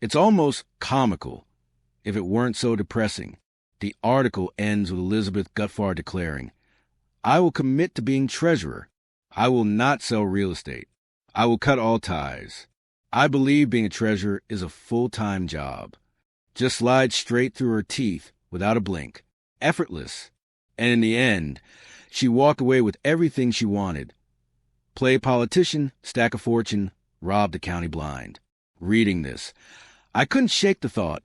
It's almost comical, if it weren't so depressing. The article ends with Elizabeth Gutfar declaring, "I will commit to being treasurer. I will not sell real estate. I will cut all ties. I believe being a treasurer is a full-time job." Just slides straight through her teeth without a blink. Effortless. And in the end, she walked away with everything she wanted. Play politician, stack a fortune, rob the county blind. Reading this, I couldn't shake the thought,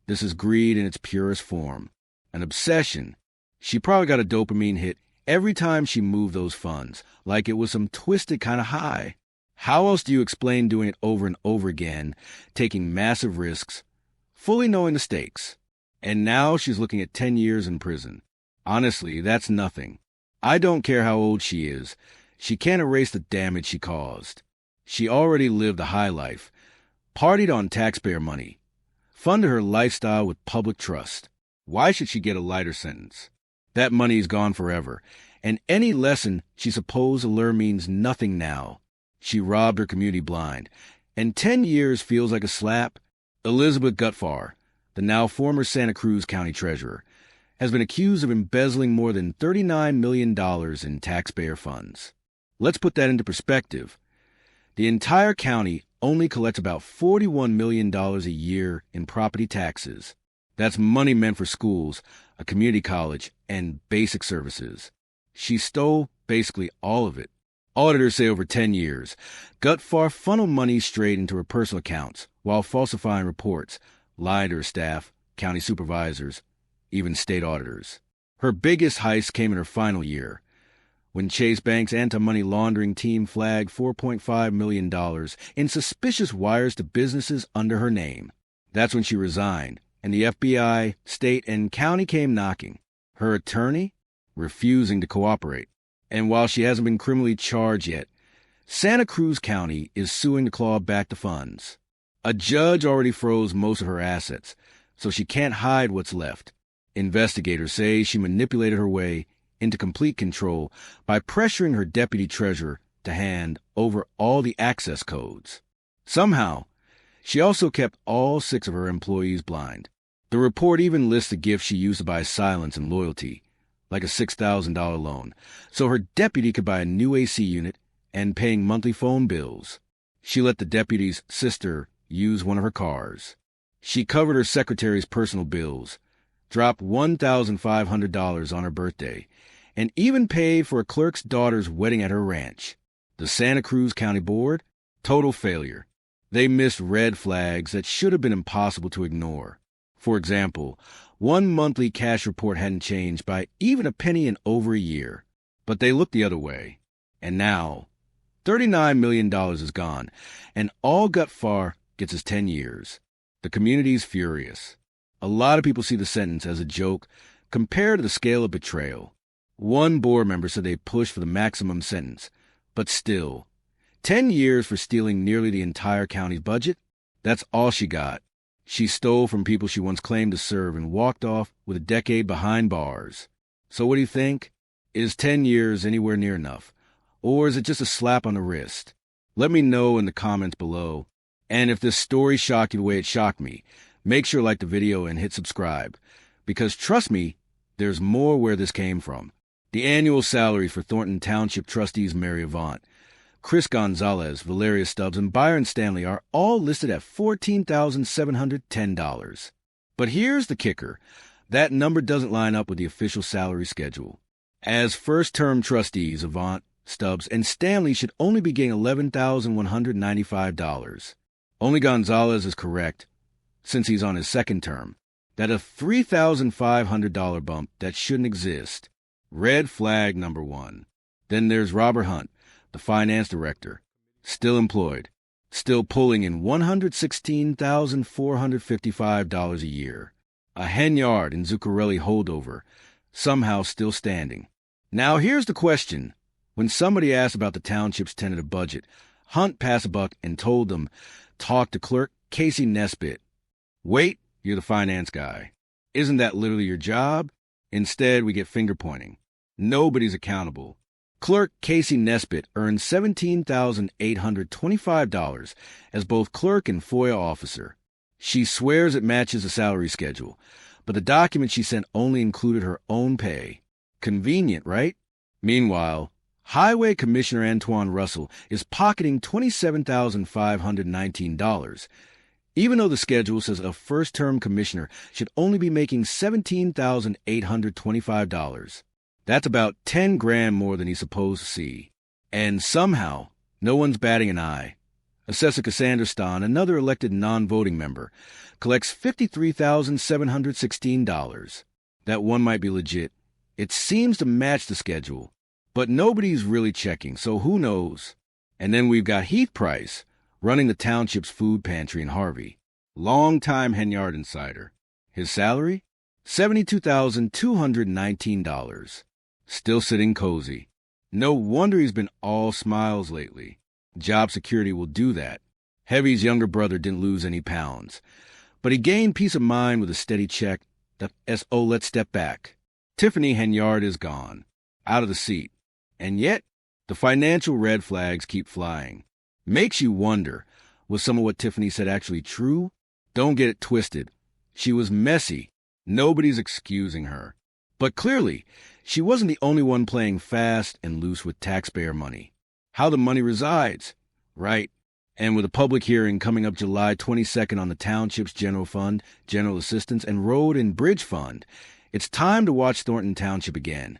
this is greed in its purest form. An obsession. She probably got a dopamine hit every time she moved those funds, like it was some twisted kind of high. How else do you explain doing it over and over again, taking massive risks, fully knowing the stakes? And now she's looking at 10 years in prison. Honestly, that's nothing. I don't care how old she is. She can't erase the damage she caused. She already lived a high life, partied on taxpayer money, funded her lifestyle with public trust. Why should she get a lighter sentence? That money is gone forever, and any lesson she's supposed to learn means nothing now. She robbed her community blind, and 10 years feels like a slap. Elizabeth Gutfar, the now former Santa Cruz County Treasurer, has been accused of embezzling more than $39 million in taxpayer funds. Let's put that into perspective. The entire county only collects about $41 million a year in property taxes. That's money meant for schools, a community college, and basic services. She stole basically all of it. Auditors say over 10 years, Gutfar funneled money straight into her personal accounts while falsifying reports, lying to her staff, county supervisors, even state auditors. Her biggest heist came in her final year, when Chase Bank's anti-money laundering team flagged $4.5 million in suspicious wires to businesses under her name. That's when she resigned, and the FBI, state, and county came knocking. Her attorney refusing to cooperate. And while she hasn't been criminally charged yet, Santa Cruz County is suing to claw back the funds. A judge already froze most of her assets, so she can't hide what's left. Investigators say she manipulated her way into complete control by pressuring her deputy treasurer to hand over all the access codes. Somehow, she also kept all 6 of her employees blind. The report even lists the gifts she used to buy silence and loyalty, like a $6,000 loan, so her deputy could buy a new AC unit and paying monthly phone bills. She let the deputy's sister use one of her cars. She covered her secretary's personal bills, dropped $1,500 on her birthday, and even paid for a clerk's daughter's wedding at her ranch. The Santa Cruz County Board? Total failure. They missed red flags that should have been impossible to ignore. For example, one monthly cash report hadn't changed by even a penny in over a year. But they looked the other way. And now, $39 million is gone, and all Gutfar gets is 10 years. The community's furious. A lot of people see the sentence as a joke compared to the scale of betrayal. One board member said they pushed for the maximum sentence, but still, 10 years for stealing nearly the entire county's budget? That's all she got. She stole from people she once claimed to serve and walked off with a decade behind bars. So what do you think? Is 10 years anywhere near enough? Or is it just a slap on the wrist? Let me know in the comments below. And if this story shocked you the way it shocked me, make sure to like the video and hit subscribe. Because trust me, there's more where this came from. The annual salaries for Thornton Township Trustees Mary Avant, Chris Gonzalez, Valeria Stubbs, and Byron Stanley are all listed at $14,710. But here's the kicker. That number doesn't line up with the official salary schedule. As first-term trustees, Avant, Stubbs, and Stanley should only be getting $11,195. Only Gonzalez is correct, since he's on his second term. That a $3,500 bump that shouldn't exist. Red flag number 1. Then there's Robert Hunt, the finance director, still employed, still pulling in $116,455 a year. A Henyard and Zuccarelli holdover, somehow still standing. Now here's the question. When somebody asked about the township's tentative budget, Hunt passed a buck and told them, talk to clerk Casey Nesbitt. Wait, you're the finance guy. Isn't that literally your job? Instead, we get finger-pointing. Nobody's accountable. Clerk Casey Nesbitt earned $17,825 as both clerk and FOIA officer. She swears it matches the salary schedule, but the document she sent only included her own pay. Convenient, right? Meanwhile, Highway Commissioner Antoine Russell is pocketing $27,519, even though the schedule says a first-term commissioner should only be making $17,825. That's about 10 grand more than he's supposed to see. And somehow, no one's batting an eye. Assessor Cassandra Ston, another elected non-voting member, collects $53,716. That one might be legit. It seems to match the schedule, but nobody's really checking, so who knows? And then we've got Heath Price, running the township's food pantry in Harvey. Long-time Henyard insider. His salary? $72,219. Still sitting cozy. No wonder he's been all smiles lately. Job security will do that. Heavy's younger brother didn't lose any pounds, but he gained peace of mind with a steady check. Let's step back. Tiffany Henyard is gone, out of the seat. And yet, the financial red flags keep flying. Makes you wonder, was some of what Tiffany said actually true? Don't get it twisted. She was messy. Nobody's excusing her. But clearly, she wasn't the only one playing fast and loose with taxpayer money. How the money resides, right? And with a public hearing coming up July 22nd on the township's general fund, general assistance, and road and bridge fund, it's time to watch Thornton Township again.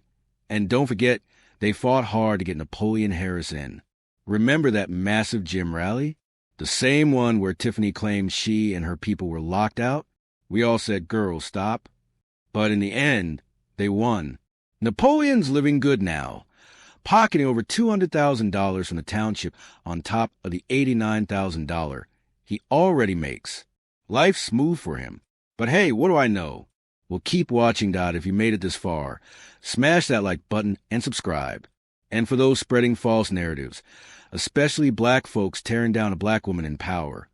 And don't forget, they fought hard to get Napoleon Harris in. Remember that massive gym rally? The same one where Tiffany claimed she and her people were locked out? We all said, girls, stop. But in the end, they won. Napoleon's living good now, pocketing over $200,000 from the township on top of the $89,000 he already makes. Life's smooth for him. But hey, what do I know? Well, keep watching, if you made it this far. Smash that like button and subscribe. And for those spreading false narratives, especially black folks tearing down a black woman in power,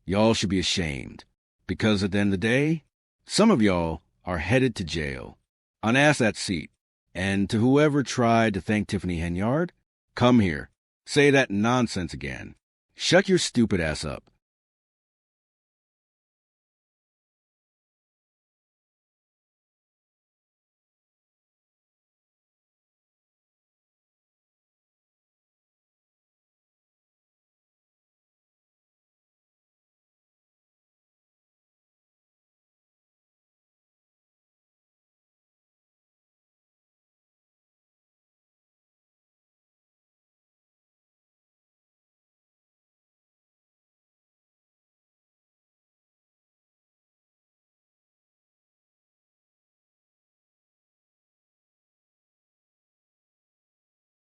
y'all should be ashamed. Because at the end of the day, some of y'all are headed to jail. Unask that seat. And to whoever tried to thank Tiffany Henyard, come here. Say that nonsense again. Shut your stupid ass up.